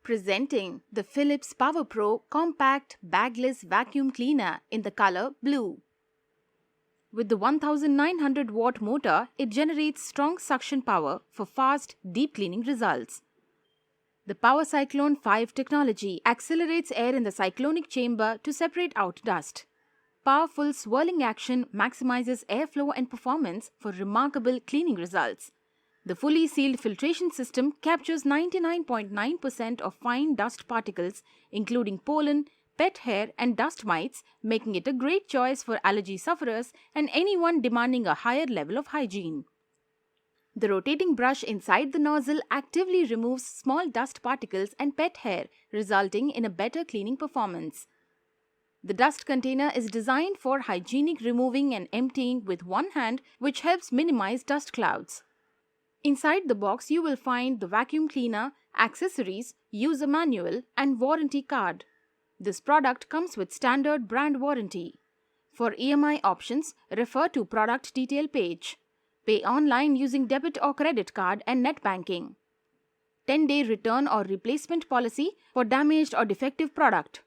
Presenting the Philips PowerPro Compact Bagless Vacuum Cleaner in the color blue. With the 1900 watt motor, it generates strong suction power for fast, deep cleaning results. The Power Cyclone 5 technology accelerates air in the cyclonic chamber to separate out dust. Powerful swirling action maximizes airflow and performance for remarkable cleaning results. The fully sealed filtration system captures 99.9% of fine dust particles, including pollen, pet hair, and dust mites, making it a great choice for allergy sufferers and anyone demanding a higher level of hygiene. The rotating brush inside the nozzle actively removes small dust particles and pet hair, resulting in a better cleaning performance. The dust container is designed for hygienic removing and emptying with one hand, which helps minimize dust clouds. Inside the box, you will find the vacuum cleaner, accessories, user manual, and warranty card. This product comes with standard brand warranty. For EMI options, refer to product detail page. Pay online using debit or credit card and net banking. 10-day return or replacement policy for damaged or defective product.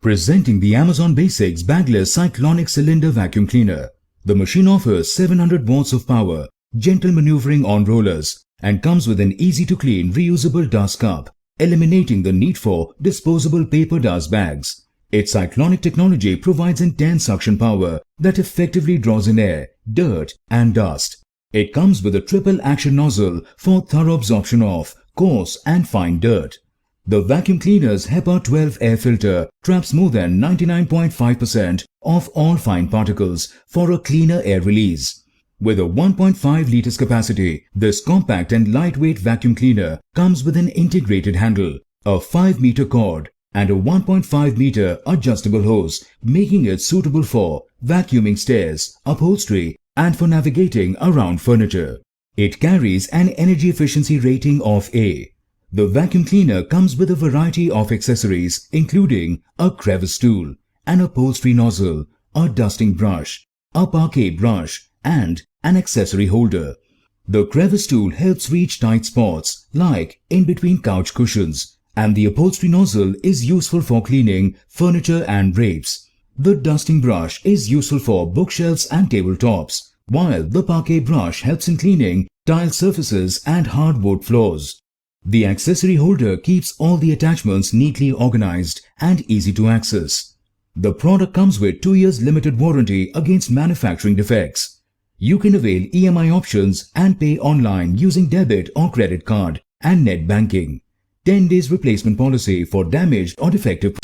Presenting the Amazon Basics Bagless Cyclonic Cylinder Vacuum Cleaner. The machine offers 700 watts of power, gentle maneuvering on rollers, and comes with an easy-to-clean reusable dust cup, eliminating the need for disposable paper dust bags. Its cyclonic technology provides intense suction power that effectively draws in air, dirt, and dust. It comes with a triple action nozzle for thorough absorption of coarse and fine dirt. The vacuum cleaner's HEPA 12 air filter traps more than 99.5% of all fine particles for a cleaner air release. With a 1.5 liters capacity, this compact and lightweight vacuum cleaner comes with an integrated handle, a 5-meter cord, and a 1.5 meter adjustable hose, making it suitable for vacuuming stairs, upholstery, and for navigating around furniture. It carries an energy efficiency rating of A. The vacuum cleaner comes with a variety of accessories including a crevice tool, an upholstery nozzle, a dusting brush, a parquet brush, and an accessory holder. The crevice tool helps reach tight spots like in between couch cushions, and the upholstery nozzle is useful for cleaning furniture and drapes. The dusting brush is useful for bookshelves and tabletops, while the parquet brush helps in cleaning tile surfaces and hardwood floors. The accessory holder keeps all the attachments neatly organized and easy to access. The product comes with 2 years limited warranty against manufacturing defects. You can avail EMI options and pay online using debit or credit card and net banking. 10 days replacement policy for damaged or defective